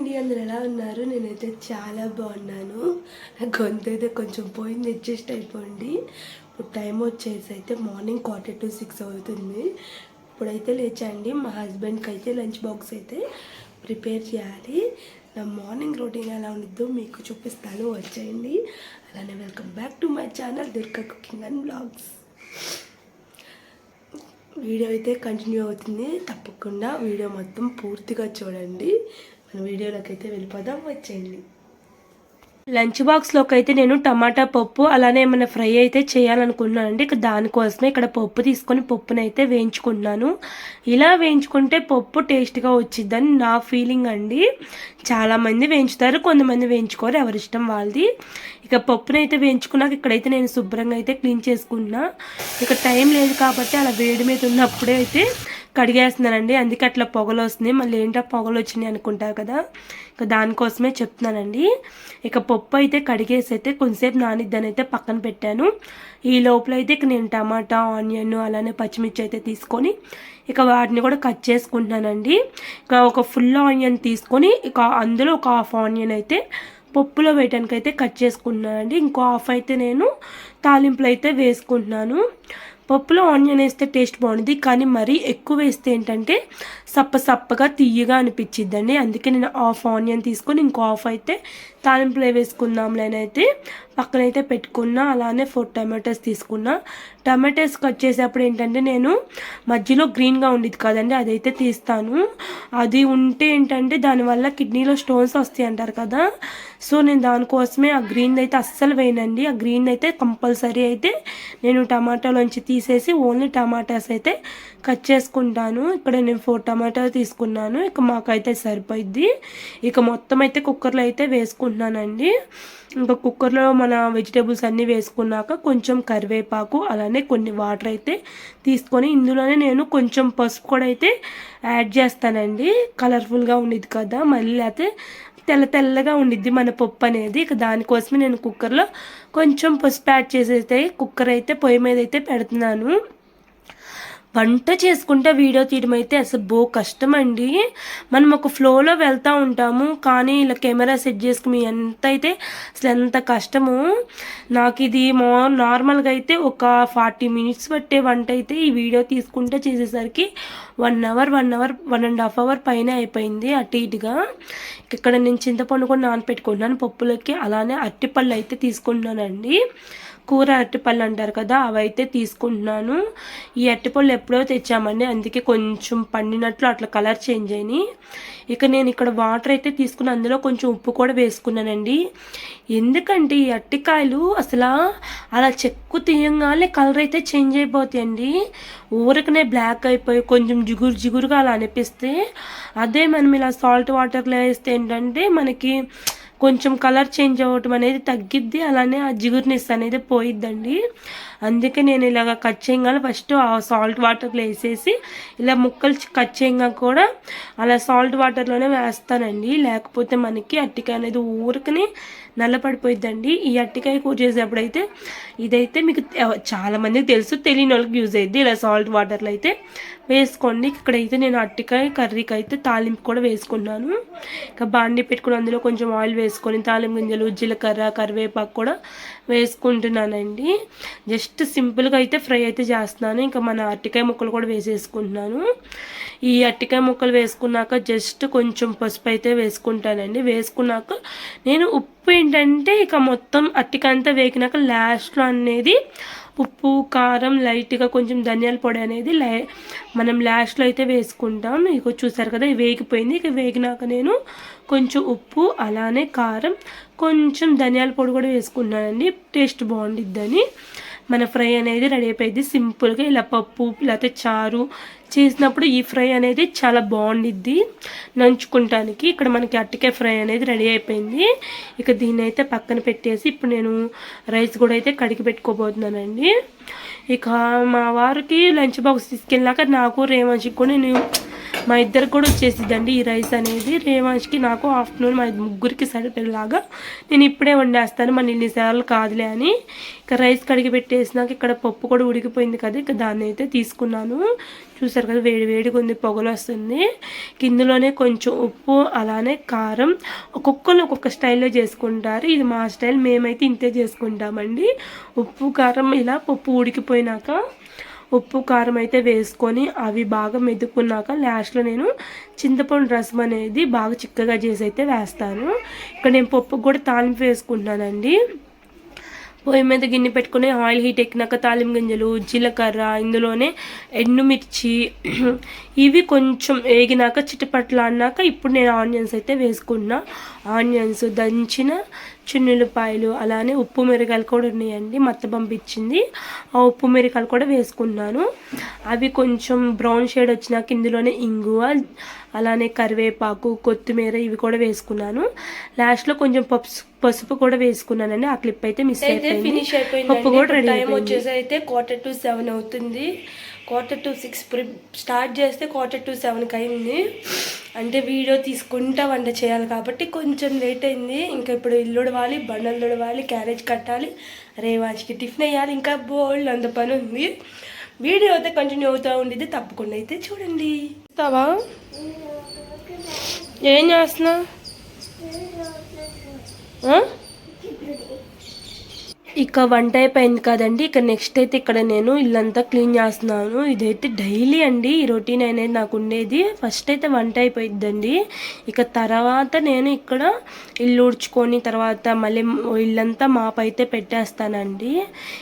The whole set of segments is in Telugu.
అండి, అందరు ఎలా ఉన్నారు? నేనైతే చాలా బాగున్నాను. నా గొంతు అయితే కొంచెం పోయింది, అడ్జస్ట్ అయిపోండి. ఇప్పుడు టైం వచ్చేసి అయితే మార్నింగ్ 5:45 అవుతుంది. ఇప్పుడైతే లేచండి, మా హస్బెండ్కి అయితే లంచ్ బాక్స్ అయితే ప్రిపేర్ చేయాలి. నా మార్నింగ్ రొటీన్ ఎలా ఉండిద్దో మీకు చూపిస్తాను, వచ్చేయండి. అలానే welcome back to my channel Durga cooking and blogs. Video అయితే కంటిన్యూ అవుతుంది, తప్పకుండా వీడియో మొత్తం పూర్తిగా చూడండి. మన వీడియోలోకి అయితే వెళ్ళిపోదాం, వచ్చేయండి. లంచ్ బాక్స్లోకి అయితే నేను టమాటా పప్పు అలానే ఏమైనా ఫ్రై అయితే చేయాలనుకున్నానండి. ఇక దానికోసమే ఇక్కడ పప్పు తీసుకొని పప్పుని అయితే వేయించుకుంటున్నాను. ఇలా వేయించుకుంటే పప్పు టేస్ట్గా వచ్చిద్దని నా ఫీలింగ్ అండి. చాలామంది వేయించుతారు, కొంతమంది వేయించుకోరు, ఎవరిష్టం వాళ్ళది. ఇక పప్పుని అయితే వేయించుకున్నాక ఇక్కడైతే నేను శుభ్రంగా అయితే క్లీన్ చేసుకున్నా. ఇక టైం లేదు కాబట్టి అలా వేడి మీద ఉన్నప్పుడే అయితే కడిగేస్తున్నానండి. అందుకే అట్లా పొగలు వస్తుంది. మళ్ళీ ఏంటో పొగలు వచ్చినాయి అనుకుంటారు కదా, ఇక దానికోసమే చెప్తున్నానండి. ఇక పప్పు అయితే కడిగేసి అయితే కొంచెంసేపు నానిద్దని అయితే పక్కన పెట్టాను. ఈ లోపల అయితే ఇక నేను టమాటా, ఆనియన్ అలానే పచ్చిమిర్చి అయితే తీసుకొని ఇక వాటిని కూడా కట్ చేసుకుంటున్నానండి. ఇక ఒక ఫుల్ ఆనియన్ తీసుకొని ఇక అందులో ఒక హాఫ్ ఆనియన్ అయితే పప్పులో వేయడానికి అయితే కట్ చేసుకుంటున్నానండి. ఇంకో హాఫ్ అయితే నేను తాలింపులు అయితే వేసుకుంటున్నాను. పప్పులో ఆనియన్ వేస్తే టేస్ట్ బాగుంటుంది, కానీ మరీ ఎక్కువ వేస్తే ఏంటంటే సప్పగా తీయగా అనిపించిద్దండి. అందుకే నేను హాఫ్ ఆనియన్ తీసుకొని ఇంకో హాఫ్ అయితే తాలింపులో వేసుకుందాంలేనైతే పక్కనైతే పెట్టుకున్నా. అలానే 4 టమాటోస్ తీసుకున్నా. టమాటోస్ కట్ చేసేటప్పుడు ఏంటంటే నేను మధ్యలో గ్రీన్గా ఉండేది కదండి, అదైతే తీస్తాను. అది ఉంటే ఏంటంటే దానివల్ల కిడ్నీలో స్టోన్స్ వస్తాయి అంటారు కదా, సో నేను దానికోసమే ఆ గ్రీన్ అయితే అస్సలు వేయనండి. ఆ గ్రీన్ అయితే కంపల్సరీ అయితే నేను టమాటాలోంచి తీసేసి ఓన్లీ టమాటాస్ అయితే కట్ చేసుకుంటాను. ఇక్కడ నేను 4 టమాటాలు తీసుకున్నాను. ఇక మాకైతే సరిపోయిద్ది. ఇక మొత్తం అయితే కుక్కర్లో అయితే వేసుకుంటున్నానండి. ఇంకా కుక్కర్లో మన వెజిటేబుల్స్ అన్నీ వేసుకున్నాక కొంచెం కరివేపాకు అలానే కొన్ని వాటర్ అయితే తీసుకొని ఇందులోనే నేను కొంచెం పసుపు కూడా అయితే యాడ్ చేస్తానండి. కలర్ఫుల్గా ఉండిద్ది కదా, మళ్ళీ అయితే తెల్లగా ఉండిద్ది మన పప్పు అనేది. ఇక దానికోసమే నేను కుక్కర్లో కొంచెం పసుపు యాడ్ చేసేస్తే కుక్కర్ అయితే పొయ్యి మీద అయితే పెడుతున్నాను. వంట చేసుకుంటే వీడియో తీయడం అయితే అసలు కష్టం అండి. మనం ఒక ఫ్లోలో వెళ్తూ ఉంటాము, కానీ ఇలా కెమెరా సెట్ చేసుకుని ఎంత అయితే అసలు ఎంత కష్టమో. నాకు ఇది నార్మల్గా అయితే ఒక 40 మినిట్స్ పట్టే వంట అయితే ఈ వీడియో తీసుకుంటే చేసేసరికి 1 అవర్ 1.5 అవర్ పైన అయిపోయింది అటు ఇటుగా. ఇక్కడ నేను చింతపండు కూడా నానపెట్టుకుంటున్నాను పప్పులకి. అలానే అరటిపళ్ళు అయితే తీసుకుంటున్నానండి. కూర అరటిపళ్ళు అంటారు కదా, అవైతే తీసుకుంటున్నాను. ఈ అరటిపళ్ళు ఎప్పుడో తెచ్చామండి, అందుకే కొంచెం పండినట్లు అట్లా కలర్ చేంజ్ అయినాయి. ఇక నేను ఇక్కడ వాటర్ అయితే తీసుకుని అందులో కొంచెం ఉప్పు కూడా వేసుకున్నానండి. ఎందుకంటే ఈ అరటికాయలు అసలు అలా చెక్కు తీయంగానే కలర్ అయితే చేంజ్ అయిపోతాయండి. ఊరకనే బ్లాక్ అయిపోయి కొంచెం జిగురుగా అలా అనిపిస్తే, అదే మనం ఇలా సాల్ట్ వాటర్లో వేస్తే ఏంటంటే మనకి కొంచెం కలర్ చేంజ్ అవ్వటం అనేది తగ్గిద్ది, అలానే ఆ జిగురునెస్ అనేది పోయిద్దండి. అందుకే నేను ఇలాగ కట్ చేయగానే ఫస్ట్ ఆ సాల్ట్ వాటర్లో వేసేసి ఇలా ముక్కలు కట్ చేయగా కూడా అలా సాల్ట్ వాటర్లోనే వేస్తానండి. లేకపోతే మనకి అరటికాయ అనేది ఊరికనే నల్లపడిపోయిద్దండి. ఈ అరటికాయ కూర చేసేటప్పుడు అయితే ఇదైతే మీకు చాలామందికి తెలుసు, తెలియని వాళ్ళకి యూజ్ అయ్యిద్ది. ఇలా సాల్ట్ వాటర్లో అయితే వేసుకోండి. ఇక్కడైతే నేను అరటికాయ కర్రీకి అయితే తాలింపు కూడా వేసుకున్నాను. ఇక బాండి పెట్టుకుని అందులో కొంచెం ఆయిల్ వేసుకొని తాలింపు గింజలు, జీలకర్ర, కరివేపాకు కూడా వేసుకుంటున్నానండి. జస్ట్ సింపుల్గా అయితే ఫ్రై అయితే చేస్తున్నాను. ఇంకా మన అరటికాయ ముక్కలు కూడా వేసేసుకుంటున్నాను. ఈ అరటికాయ ముక్కలు వేసుకున్నాక జస్ట్ కొంచెం పసుపు అయితే వేసుకుంటానండి. వేసుకున్నాక నేను ఉప్పు ఏంటంటే ఇక మొత్తం అరటికాయ అంతా వేగినాక లాస్ట్లో అనేది ఉప్పు, కారం, లైట్గా కొంచెం ధనియాల పొడి అనేది మనం లాస్ట్లో అయితే వేసుకుంటాం. ఇక చూసారు కదా, వేగిపోయింది. ఇక వేగినాక నేను కొంచెం ఉప్పు అలానే కారం కొంచెం ధనియాల పొడి కూడా వేసుకున్నానండి, టేస్ట్ బాగుండిద్దని. మన ఫ్రై అనేది రెడీ అయిపోయింది. సింపుల్గా ఇలా పప్పు లేకపోతే చారు చేసినప్పుడు ఈ ఫ్రై అనేది చాలా బాగుండిద్ది నంచుకుంటానికి. ఇక్కడ మనకి అరటికాయ ఫ్రై అనేది రెడీ అయిపోయింది. ఇక దీన్ని అయితే పక్కన పెట్టేసి ఇప్పుడు నేను రైస్ కూడా అయితే కడిగి పెట్టుకోబోతున్నానండి. ఇక మా వారికి లంచ్ బాక్స్ తీసుకెళ్ళాక నాకు రేవంశికి కూడా నేను మా ఇద్దరికి కూడా వచ్చేసిద్దండి ఈ రైస్ అనేది. రేవాన్ష్కి నాకు ఆఫ్టర్నూన్ మా ముగ్గురికి సరిపోయేలాగా నేను ఇప్పుడే వండేస్తాను, మన ఇన్నిసార్లు కాదులే అని. ఇక రైస్ కడిగి పెట్టేసినాక ఇక్కడ పప్పు కూడా ఉడికిపోయింది కదా, ఇక దాన్ని అయితే తీసుకున్నాను. చూసారు కదా వేడి వేడిగా ఉంది, పొగలు వస్తుంది. కిందలోనే కొంచెం ఉప్పు అలానే కారం, ఒక్కొక్కరు ఒక్కొక్క స్టైల్లో చేసుకుంటారు. ఇది మా స్టైల్, మేమైతే ఇంతే చేసుకుంటామండి. ఉప్పు కారం ఇలా పప్పు ఉడికిపోయినాక ఉప్పు కారం అయితే వేసుకొని అవి బాగా మెదుకున్నాక లాస్ట్లో నేను చింతపండు రసం అనేది బాగా చిక్కగా చేసి అయితే వేస్తాను. ఇక్కడ నేను పప్పుకు కూడా తాలింపు వేసుకుంటున్నానండి. పొయ్యి మీద గిన్నె పెట్టుకుని ఆయిల్ హీట్ ఎక్కినాక తాలింపు గింజలు, జీలకర్ర, ఇందులోనే ఎండుమిర్చి ఇవి కొంచెం వేగినాక చిటపట్లు అన్నాక ఇప్పుడు నేను ఆనియన్స్ అయితే వేసుకున్నా. ఆనియన్స్, దంచిన చిన్నులపాయలు, అలానే ఉప్పు మిరకాయలు కూడా ఉన్నాయండి, మత్త పంపించింది. ఆ ఉప్పు మిరకాయలు కూడా వేసుకున్నాను. అవి కొంచెం బ్రౌన్ షేడ్ వచ్చినాక ఇందులోనే ఇంగువ, అలానే కరివేపాకు, కొత్తిమీర ఇవి కూడా వేసుకున్నాను. లాస్ట్లో కొంచెం పసుపు కూడా వేసుకున్నానండి. ఆ క్లిప్ అయితే మిస్ అయిపోయింది. ఫినిష్ అయిపోయింది. పప్పు కూడా రెడీ. టైం వచ్చేసి అయితే 6:45 అవుతుంది. 6:45 స్టార్ట్ చేస్తే 6:45 అయింది. అంటే వీడియో తీసుకుంటా వంట చేయాలి కాబట్టి కొంచెం లేట్ అయింది. ఇంకా ఇప్పుడు ఇల్లు ఉడవాలి, బండలు ఉడవాలి, క్యారేజ్ కట్టాలి, రేవాన్ష్కి టిఫిన్ వేయాలి, ఇంకా బోల్డ్ అంత పని ఉంది. వీడియో అయితే కంటిన్యూ అవుతూ ఉండేది, తప్పకుండా అయితే చూడండి. చూస్తావా? ఏం చేస్తున్నా? ఇక వంట అయిపోయింది కదండి. ఇక నెక్స్ట్ అయితే ఇక్కడ నేను ఇల్లంతా క్లీన్ చేస్తున్నాను. ఇదైతే డైలీ అండి ఈ రొటీన్ అనేది నాకు ఉండేది. ఫస్ట్ అయితే వంట అయిపోయిద్దండి, ఇక తర్వాత నేను ఇక్కడ ఇల్లు ఊడ్చుకొని తర్వాత మళ్ళీ ఇల్లంతా మాప్ అయితే పెట్టేస్తానండి.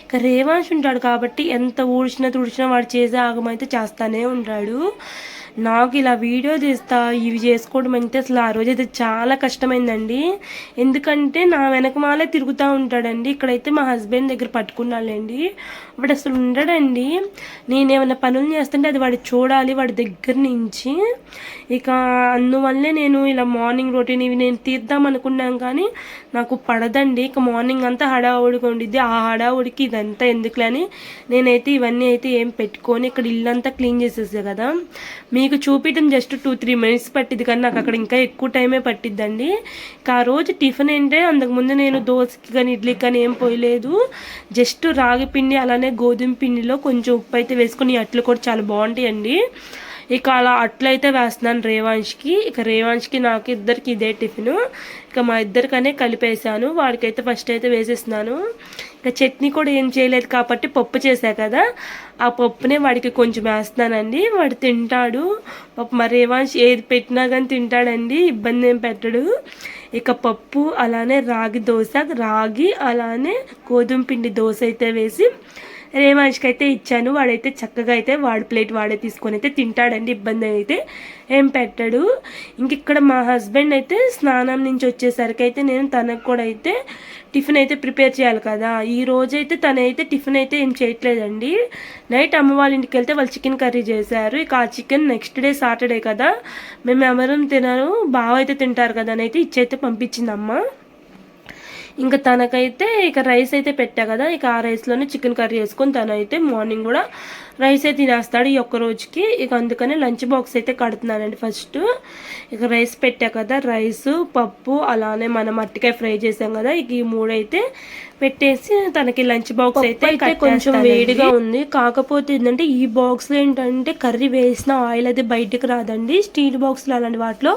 ఇక రేవాన్ష్ ఉంటాడు కాబట్టి ఎంత తుడిచినా వాడు చేసే ఆగమైతే చేస్తానే ఉంటాడు. నాకు ఇలా వీడియో తీస్తా ఇవి చేసుకోవడం అంటే అసలు ఆ రోజు అయితే చాలా కష్టమైందండి. ఎందుకంటే నా వెనకమాలే తిరుగుతూ ఉంటాడండి. ఇక్కడైతే మా హస్బెండ్ దగ్గర పట్టుకున్నాళ్ళండి, వాడు అసలు ఉండడండి. నేనేమైనా పనులు చేస్తుంటే అది వాడు చూడాలి వాడి దగ్గర నుంచి. ఇక అందువల్లే నేను ఇలా మార్నింగ్ రొటీన్ ఇవి నేను తీద్దాం అనుకున్నాను కానీ నాకు పడదండి. ఇక మార్నింగ్ అంతా హడావుడిగా ఉండిద్ది, ఆ హడావుడికి ఇదంతా ఎందుకులే అని నేనైతే ఇవన్నీ అయితే ఏం పెట్టుకొని ఇక్కడ ఇల్లంతా క్లీన్ చేసేసా కదా. మీకు చూపించడం జస్ట్ 2-3 మినిట్స్ పట్టిద్ది కానీ నాకు అక్కడ ఇంకా ఎక్కువ టైమే పట్టిద్దండి. ఇక ఆ రోజు టిఫిన్ ఏంటంటే అంతకుముందు నేను దోశకి కానీ ఇడ్లీకి కానీ ఏం పోయలేదు, జస్ట్ రాగి పిండి అలానే గోధుమ పిండిలో కొంచెం ఉప్పు అయితే వేసుకొని అట్లు కూడా చాలా బాగుంటాయండి. ఇక అలా అట్లయితే వేస్తున్నాను రేవాన్ష్కి. ఇక రేవాన్ష్కి నాకు ఇద్దరికి ఇదే టిఫిన్. ఇక మా ఇద్దరికనే కలిపేసాను, వాడికైతే ఫస్ట్ అయితే వేసేస్తున్నాను. ఇక చట్నీ కూడా ఏం చేయలేదు కాబట్టి పప్పు చేశా కదా, ఆ పప్పునే వాడికి కొంచెం వేస్తున్నానండి. వాడు తింటాడు పప్పు. మరి రేవాన్ష్ ఏది పెట్టినా కానీ తింటాడండి, ఇబ్బంది ఏం పెట్టడు. ఇక పప్పు అలానే రాగి దోశ, రాగి అలానే గోధుమ పిండి దోశ అయితే వేసి రేవాన్ష్కి అయితే ఇచ్చాను. వాడైతే చక్కగా అయితే వాడి ప్లేట్ వాడే తీసుకొని అయితే తింటాడండి, ఇబ్బంది అయితే ఏం పెట్టాడు. ఇంక ఇక్కడ మా హస్బెండ్ అయితే స్నానం నుంచి వచ్చేసరికి అయితే నేను తనకు కూడా అయితే టిఫిన్ అయితే ప్రిపేర్ చేయాలి కదా. ఈ రోజైతే తనైతే టిఫిన్ అయితే ఏం చేయట్లేదండి. నైట్ అమ్మ వాళ్ళ ఇంటికి వెళ్తే వాళ్ళు చికెన్ కర్రీ చేశారు. ఇక ఆ చికెన్ నెక్స్ట్ డే సాటర్డే కదా, మేము ఎవరం తినరు, బావ అయితే తింటారు కదా అని అయితే ఇచ్చైతే పంపించింది అమ్మ. ఇంకా తనకైతే ఇక రైస్ అయితే పెట్టా కదా, ఇక ఆ రైస్లోనే చికెన్ కర్రీ వేసుకొని తనైతే మార్నింగ్ కూడా రైసే తినేస్తాడు ఈ ఒక్క రోజుకి. ఇక అందుకనే లంచ్ బాక్స్ అయితే కడుతున్నానండి. ఫస్ట్ ఇక రైస్ పెట్టా కదా, రైస్, పప్పు అలానే మనం అరటికాయ ఫ్రై చేసాం కదా, ఇక ఈ మూడైతే పెట్టేసి తనకి లంచ్ బాక్స్ అయితే కొంచెం వేడిగా ఉంది. కాకపోతే ఏంటంటే ఈ బాక్స్లో ఏంటంటే కర్రీ వేసిన ఆయిల్ అది బయటకు రాదండి. స్టీల్ బాక్స్లో అలాంటి వాటిలో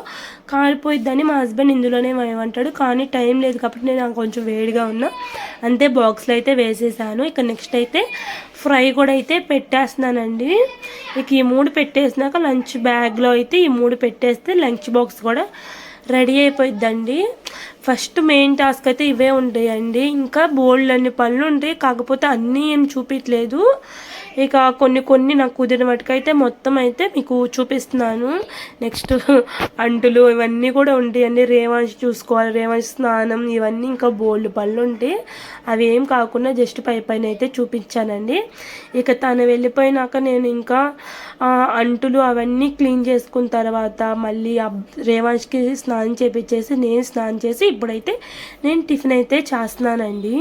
కాలిపోయిద్దని మా హస్బెండ్ ఇందులోనే ఏమంటాడు, కానీ టైం లేదు కాబట్టి నేను కొంచెం వేడిగా ఉన్నా అంతే బాక్స్లో అయితే వేసేసాను. ఇక నెక్స్ట్ అయితే ఫ్రై కూడా అయితే పెట్టేస్తున్నానండి. ఇక ఈ మూడు పెట్టేసినాక లంచ్ బ్యాగ్లో అయితే ఈ మూడు పెట్టేస్తే లంచ్ బాక్స్ కూడా రెడీ అయిపోయిద్దండి. ఫస్ట్ మెయిన్ టాస్క్ అయితే ఇవే ఉంటాయండి. ఇంకా బోల్డ్ అన్ని పనులు ఉంటాయి, కాకపోతే అన్నీ ఏం చూపించలేదు. ఇక కొన్ని నాకు కుదిరిన మటుకైతే మొత్తం అయితే మీకు చూపిస్తున్నాను. నెక్స్ట్ అంటులు ఇవన్నీ కూడా ఉంటాయండి, రేవాన్ష్ చూసుకోవాలి, రేవాన్ష్ స్నానం, ఇవన్నీ ఇంకా బోల్డ్ పనులు ఉంటాయి. అవి ఏం కాకుండా జస్ట్ పైన అయితే చూపించానండి. ఇక తను వెళ్ళిపోయినాక నేను ఇంకా అంటులు అవన్నీ క్లీన్ చేసుకున్న తర్వాత మళ్ళీ రేవాన్ష్కి స్నానం చేపించేసి నేను స్నానం చేసి ఇప్పుడైతే నేను టిఫిన్ అయితే చేస్తున్నానండి.